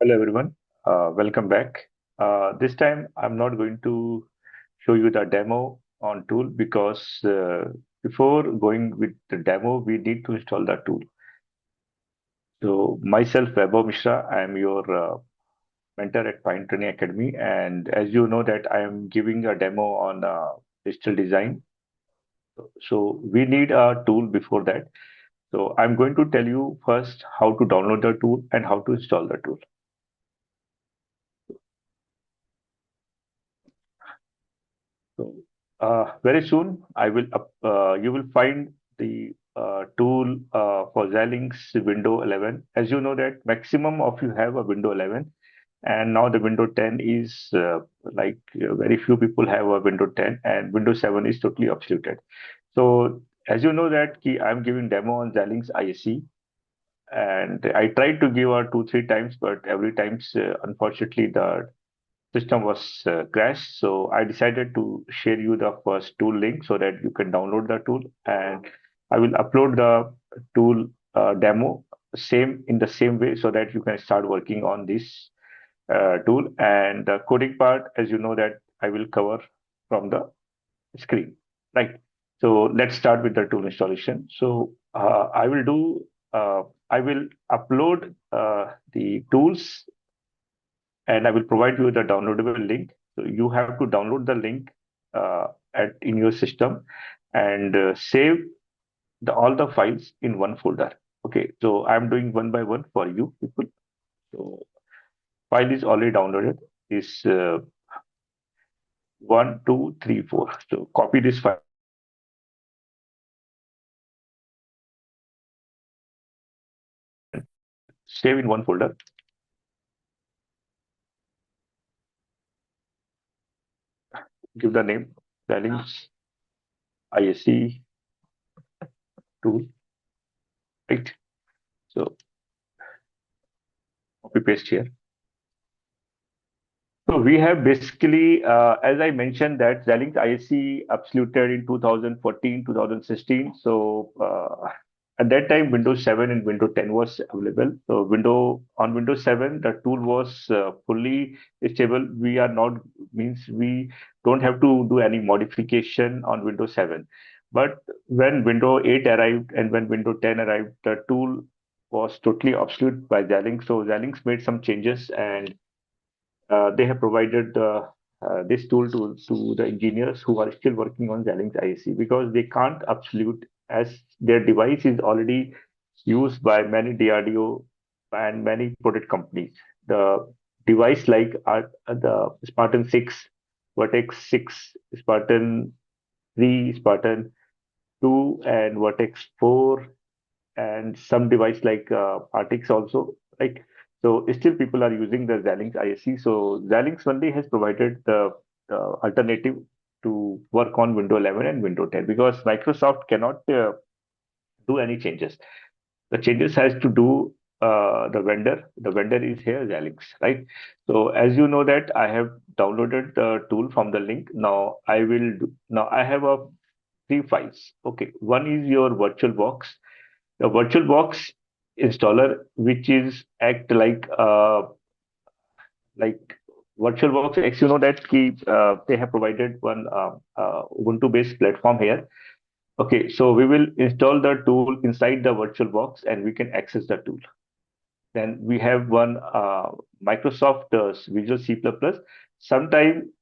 Hello everyone, welcome back. This time I'm not going to show you the demo on tool because before going with the demo, we need to install the tool. So myself, Vaibhav Mishra, I am your mentor at Pine Training Academy, and as you know that I am giving a demo on digital design. So we need a tool before that. So I'm going to tell you first how to download the tool and how to install the tool. So very soon, you will find the tool for Xilinx Windows 11. As you know that maximum of you have a Windows 11, and now the Windows 10 is very few people have a Windows 10, and Windows 7 is totally obsoleted. So as you know that I'm giving demo on Xilinx ISE, and I tried to give her 2 3 times, but every times unfortunately the system was crashed. So I decided to share you the first tool link so that you can download the tool, and I will upload the tool demo same in the same way so that you can start working on this tool. And the coding part, as you know, that I will cover from the screen, right? So let's start with the tool installation. So I will upload the tools, and I will provide you the downloadable link. So you have to download the link at in your system and save all the files in one folder. Okay, so I'm doing one by one for you people. So file is already downloaded. Is 1 2 3 4. So copy this file, save in one folder. Give the name Xilinx ISC tool, right? So copy paste here. So we have basically, as I mentioned, that Xilinx ISC absoluted in 2014, 2016. So at that time, Windows 7 and Windows 10 was available. So Windows 7, the tool was fully stable. We are not means we don't have to do any modification on Windows 7. But when Windows 8 arrived and when Windows 10 arrived, the tool was totally obsolete by Xilinx. So Xilinx made some changes, and they have provided this tool to the engineers who are still working on Xilinx IC, because they can't absolute, as their device is already used by many DRDO and many product companies. The device like the Spartan 6, Vertex 6, Spartan 3, Spartan 2, and Vertex 4, and some device like Artix also. Like, so still people are using the Xilinx ISC. So Xilinx only has provided the alternative to work on Windows 11 and Windows 10, because Microsoft cannot do any changes. The changes has to do the vendor. The vendor is here Xilinx, right? So as you know that I have downloaded the tool from the link. Now I have a three files. Okay, one is your VirtualBox, the VirtualBox installer, which is act like VirtualBox X. You know that they have provided one Ubuntu based platform here. Okay, so we will install the tool inside the VirtualBox and we can access the tool. Then we have one Microsoft Visual C++. Sometime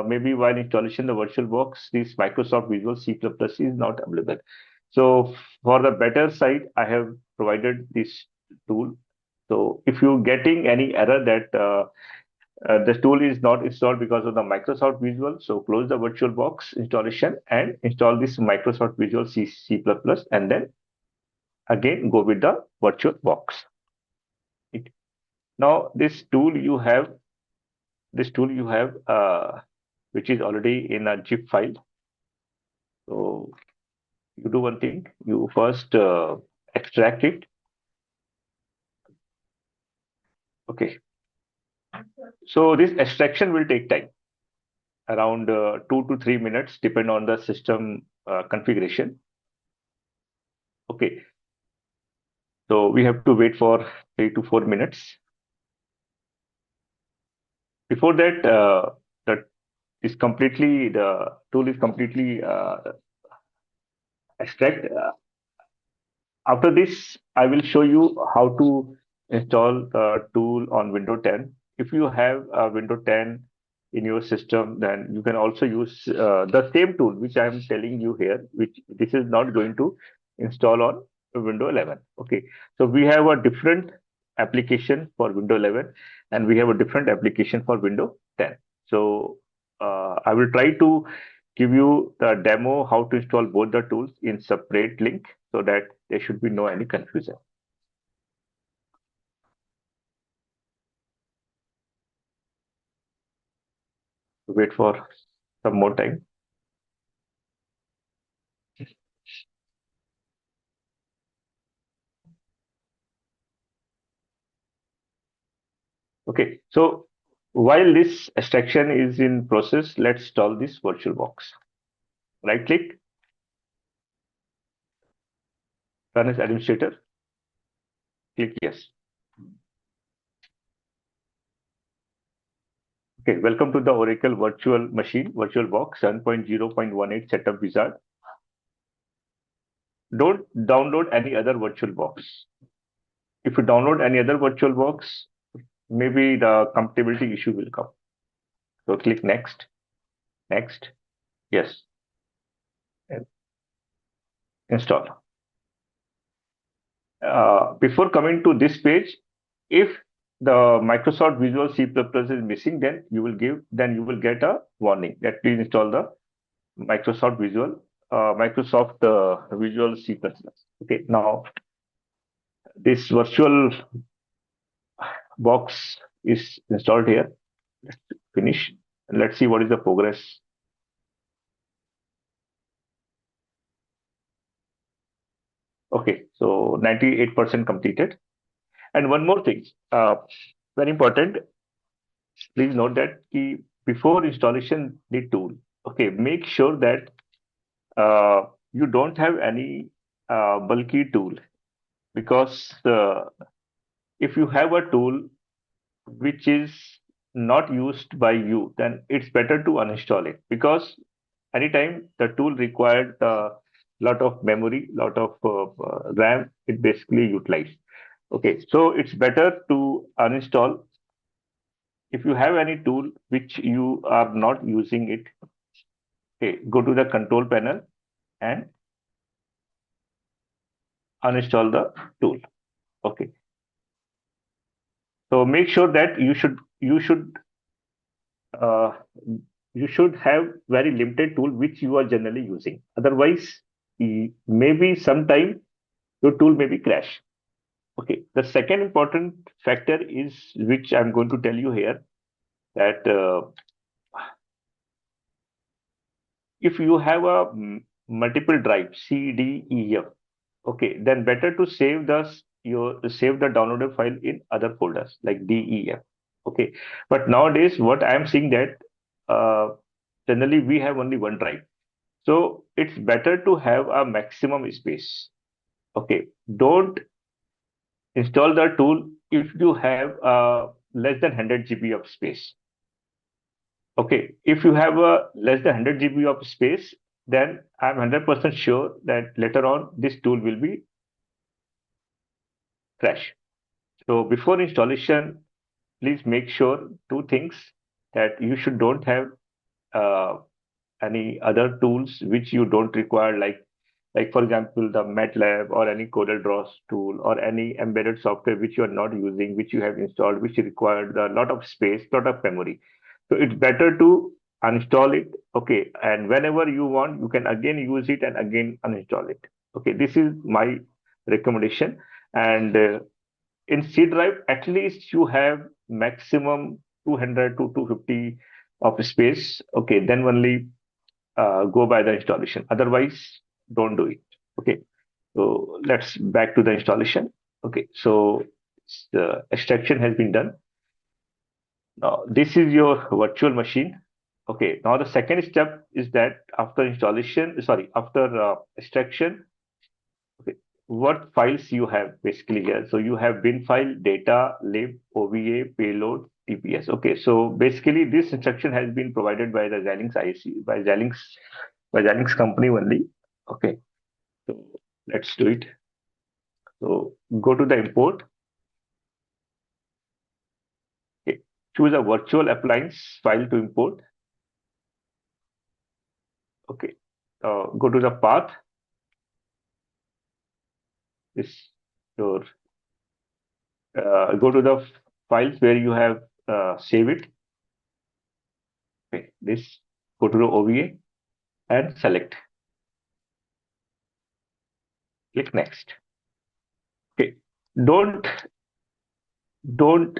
maybe while installation the VirtualBox, this Microsoft Visual C++ is not available. So for the better side, I have provided this tool. So if you're getting any error that this tool is not installed because of the Microsoft Visual, so close the VirtualBox installation and install this Microsoft Visual C++, and then again go with the VirtualBox. Now this tool you have which is already in a zip file. So you do one thing, you first extract it. Okay, so this extraction will take time, around 2 to 3 minutes, depend on the system configuration. Okay, so we have to wait for 3 to 4 minutes. before that, the tool is completely extract. After this, I will show you how to install the tool on Windows 10. If you have a Windows 10 in your system, then you can also use the same tool which I am telling you here, which this is not going to install on Windows 11. Okay, so we have a different application for Windows 11 and we have a different application for Windows 10. So I will try to give you the demo how to install both the tools in separate link so that there should be no any confusion. Wait for some more time. Okay, so while this extraction is in process, let's install this virtual box. Right click, run as administrator, click yes. Okay, welcome to the Oracle virtual machine, virtual box 7.0.18 setup wizard. Don't download any other virtual box. If you download any other virtual box, maybe the compatibility issue will come. So click next, next, yes, and install. Before coming to this page, if the Microsoft Visual C++ is missing, then you will get a warning that please install the Microsoft Visual C++. Okay, now this virtual box is installed here. Let's finish. Let's see what is the progress. Okay, so 98% completed. And one more thing, very important. Please note that before installation the tool, okay, make sure that you don't have any bulky tool, because if you have a tool which is not used by you, then it's better to uninstall it, because anytime the tool required a lot of memory, lot of RAM, it basically utilized. Okay, so it's better to uninstall. If you have any tool which you are not using it, okay, go to the control panel and uninstall the tool. Okay, so make sure that uh, you should have very limited tool which you are generally using. Otherwise, maybe sometime your tool may be crash. Okay, the second important factor is, which I'm going to tell you here, that if you have a multiple drive C, D, E, F, okay, then better to save the downloaded file in other folders like D, E, F. Okay, but nowadays what I am seeing that generally we have only one drive, so it's better to have a maximum space. Okay, don't install the tool if you have less than 100 GB of space. Okay, if you have a less than 100 GB of space, then I'm 100% sure that later on this tool will be crash. So before installation, please make sure two things, that you should don't have uh, any other tools which you don't require, like for example the MATLAB or any CorelDRAW tool or any embedded software which you are not using, which you have installed, which required a lot of space, lot of memory. So it's better to uninstall it. Okay, and whenever you want, you can again use it and again uninstall it. Okay, this is my recommendation. And in C drive, at least you have maximum 200 to 250 of space. Okay, then only go by the installation. Otherwise, don't do it. Okay, so let's back to the installation. Okay, so the extraction has been done. Now, this is your virtual machine. Okay, now the second step is that after installation, sorry, after extraction, okay, what files you have basically here. So you have bin file, data, lib, OVA, payload, TPS. Yes. Okay. So basically, this instruction has been provided by the Xilinx IC by Xilinx company only. Okay. So let's do it. So go to the import. Okay. Choose a virtual appliance file to import. Okay. Go to the path. This your Go to the files where you have save it. Okay. This go to the OVA and select. Click next. Okay. Don't don't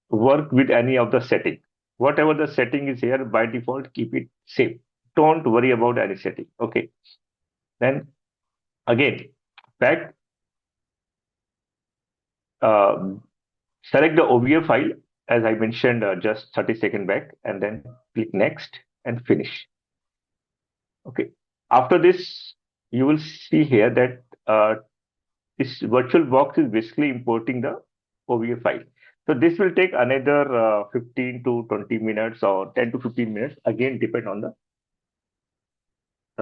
work with any of the setting. Whatever the setting is here by default, keep it safe. Don't worry about any setting. Okay. Then again, back, uh, select the OVA file as I mentioned just 30 seconds back, and then click next and finish. Okay. After this, you will see here that this virtual box is basically importing the OVA file. So this will take another 15 to 20 minutes or 10 to 15 minutes. Again, depend on the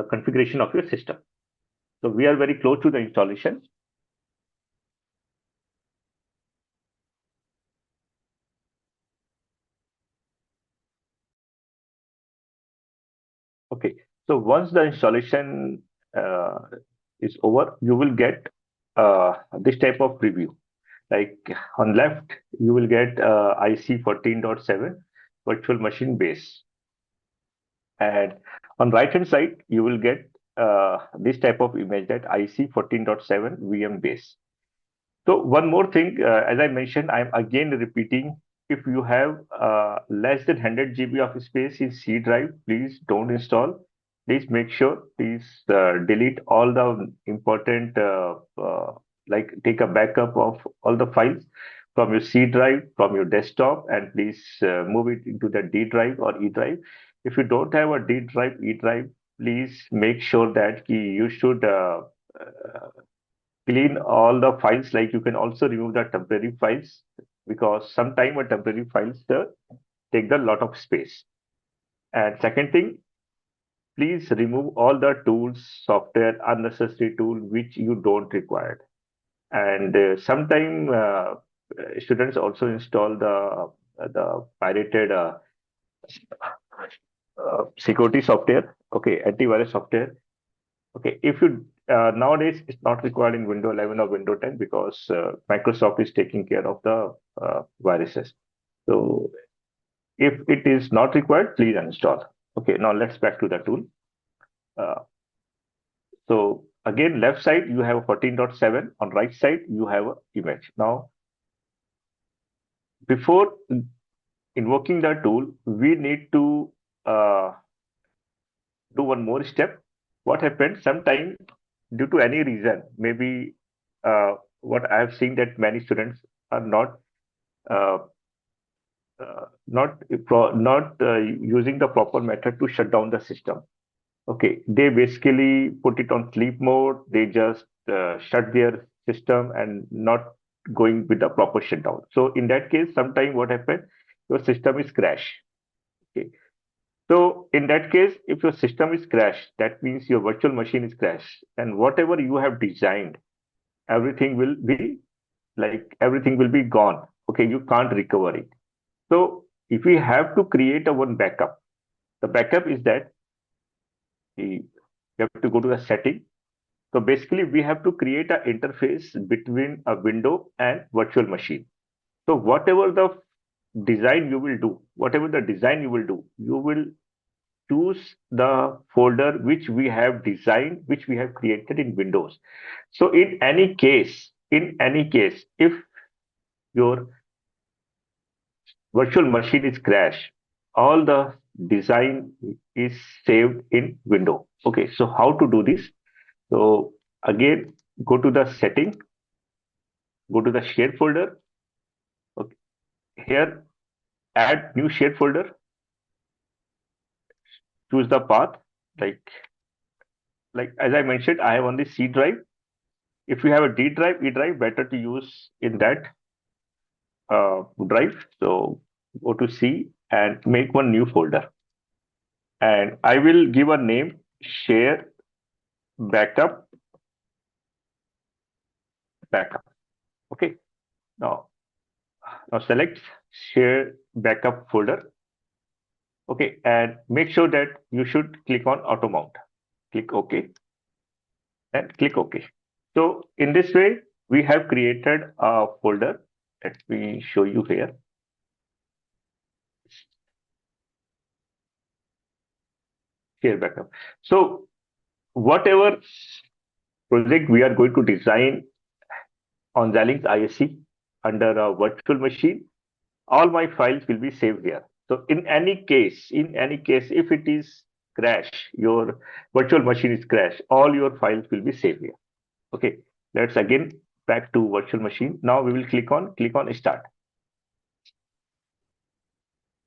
configuration of your system. So we are very close to the installation. Okay. So once the installation uh, is over, you will get this type of preview. Like on left, you will get IC 14.7 virtual machine base. And on right hand side, you will get this type of image that IC 14.7 VM base. So one more thing, as I mentioned, I'm again repeating, if you have less than 100 GB of space in C drive, please don't install. Please make sure, please delete all the important, like take a backup of all the files from your C drive, from your desktop, and please move it into the D drive or E drive. If you don't have a D drive, E drive, please make sure that you should uh, clean all the files. Like you can also remove the temporary files, because sometimes a temporary files take a lot of space. And second thing, please remove all the tools, software, unnecessary tool which you don't require. And sometimes students also install the pirated security software, okay, antivirus software. Okay, if you nowadays it's not required in Windows 11 or Windows 10, because Microsoft is taking care of the viruses. So if it is not required, please uninstall. Okay, now let's back to the tool. Uh, so again, left side you have a 14.7, on right side you have a image. Now, before invoking the tool, we need to uh, do one more step. What happened? Sometime due to any reason, maybe what I have seen that many students are uh, not using the proper method to shut down the system. Okay, they basically put it on sleep mode. They just shut their system and not going with the proper shutdown. So in that case, sometime what happened? Your system is crash. Okay, so in that case, if your system is crashed, that means your virtual machine is crashed, and whatever you have designed, everything will be everything will be gone. Okay, you can't recover it. So if we have to create a one backup, the backup is that we have to go to the setting. So basically, we have to create an interface between a window and virtual machine. So whatever the design you will do, you will choose the folder which we have designed, which we have created in Windows. So in any case, if your virtual machine is crashed, all the design is saved in window. Okay, so how to do this? So again, go to the setting, go to the shared folder. Okay, here add new shared folder, choose the path. Like as I mentioned, I have only C drive. If you have a D drive, E drive, better to use in that drive. So go to C and make one new folder. And I will give a name, share backup, backup. Okay. Now, now select share backup folder. Okay. And make sure that you should click on auto mount. Click OK and click OK. So in this way, we have created a folder. Let me show you here. Share backup. So whatever project we are going to design on Xilinx ISC under a virtual machine, all my files will be saved here. So in any case, if it is crash, your virtual machine is crash, all your files will be saved here. Okay, let's again back to virtual machine. Now we will click on start.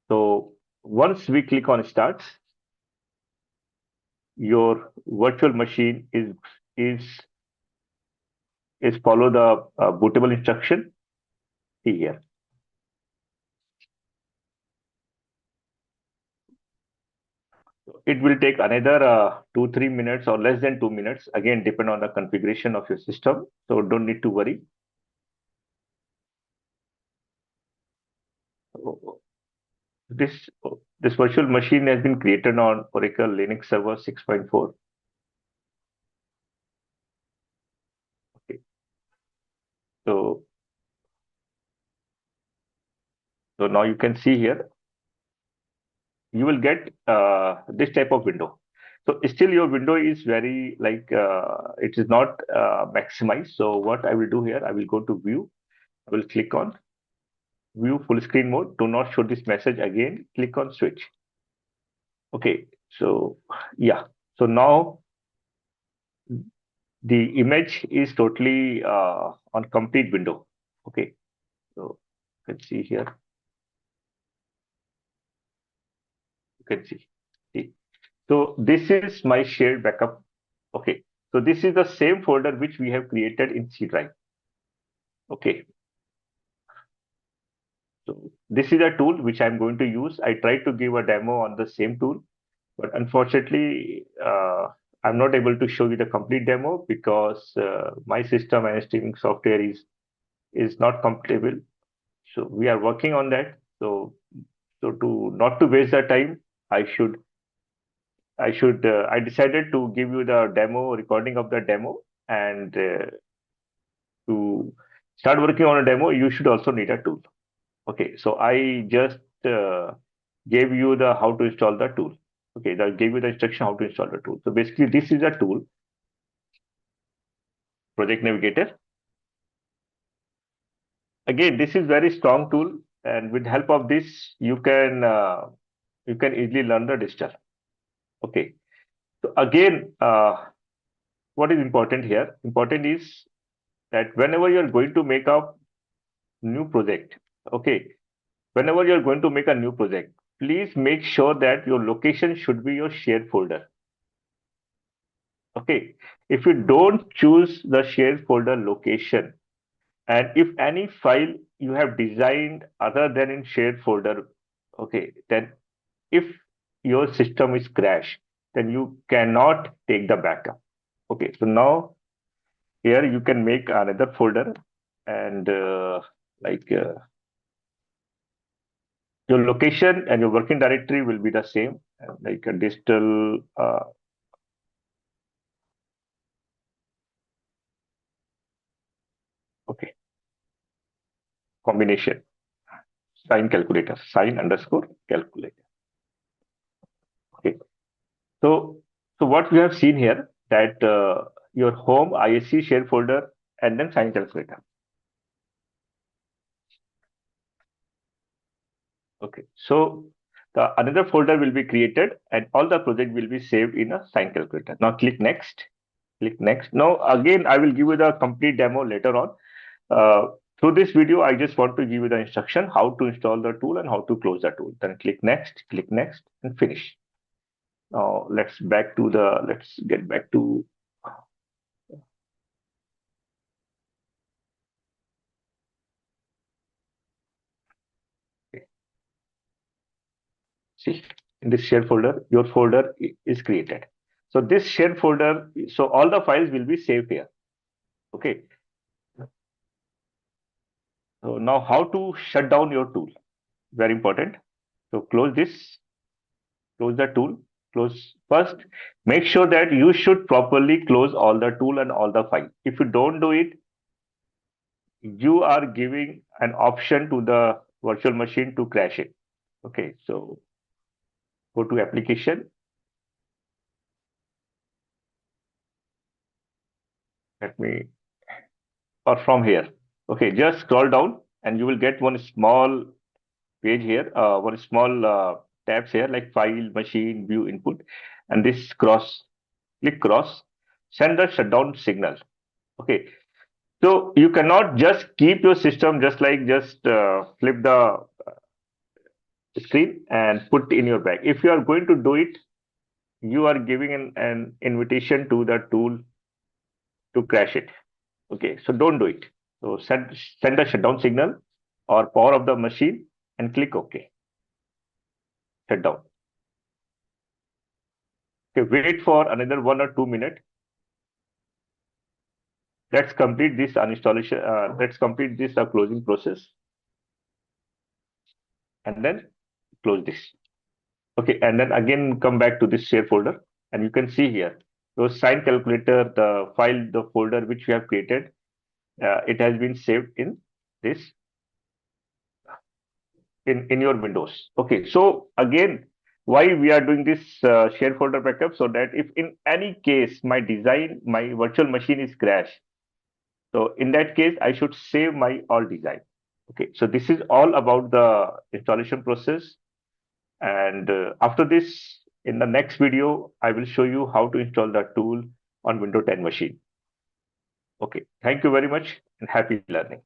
So once we click on start, your virtual machine is is follow the bootable instruction here. It will take another 2-3 minutes or less than 2 minutes. Again, depend on the configuration of your system. So don't need to worry. This this virtual machine has been created on Oracle Linux Server 6.4. Okay. So now you can see here, you will get this type of window. So still your window is very like it is not maximized. So what I will do here, I will go to view. I will click on view full screen mode. Do not show this message again. Click on switch. Okay. So yeah. So now the image is totally on complete window. Okay. So let's see here. You can see. See. So this is my shared backup. Okay. So this is the same folder which we have created in C drive. Okay. So this is a tool which I'm going to use. I tried to give a demo on the same tool, but unfortunately, I'm not able to show you the complete demo because my system and streaming software is not compatible. So we are working on that. So to not to waste the time, I decided to give you the demo recording of the demo, and to start working on a demo, you should also need a tool. Okay, so I just gave you the how to install the tool. Okay, I gave you the instruction how to install the tool. So basically, this is a tool, Project Navigator. Again, this is very strong tool, and with help of this, you can easily learn the digital. Okay, so again, what is important here? Important is that whenever you are going to make a new project, okay, whenever you are going to make a new project, please make sure that your location should be your shared folder. Okay, if you don't choose the shared folder location, and if any file you have designed other than in shared folder, okay, then if your system is crash, then you cannot take the backup. Okay, so now here you can make another folder, and like your location and your working directory will be the same, like a digital okay, combination sign calculator, sign underscore calculator. Okay, so what we have seen here, that your home ISC share folder and then sign calculator. Okay, so the another folder will be created and all the project will be saved in a sign calculator. Now click next. Click next. Now again, I will give you the complete demo later on. Through this video, I just want to give you the instruction how to install the tool and how to close the tool. Then click next, and finish. Now let's get back to See, in this shared folder, your folder is created. So this shared folder, so all the files will be saved here. Okay. So now how to shut down your tool? Very important. So close this, close the tool, close first. Make sure that you should properly close all the tool and all the file. If you don't do it, you are giving an option to the virtual machine to crash it. Okay, so go to application. Let me, or from here. Okay, just scroll down and you will get one small page here, one small tabs here like file, machine, view, input, and this cross, click cross, send the shutdown signal. Okay, so you cannot just keep your system just flip the screen and put in your bag. If you are going to do it, you are giving an invitation to the tool to crash it. Okay, so don't do it. So send the shutdown signal or power of the machine and click OK. Shut down. Okay, wait for another 1 or 2 minutes. Let's complete this uninstallation. Let's complete this closing process and then close this. Okay, and then again come back to this share folder, and you can see here those sign calculator, the file, the folder which we have created. It has been saved in this in your Windows. Okay, so again, why we are doing this share folder backup, so that if in any case my design, my virtual machine is crashed, so in that case I should save my all design. Okay, so this is all about the installation process. And after this, in the next video, I will show you how to install the tool on Windows 10 machine. Okay, thank you very much and happy learning.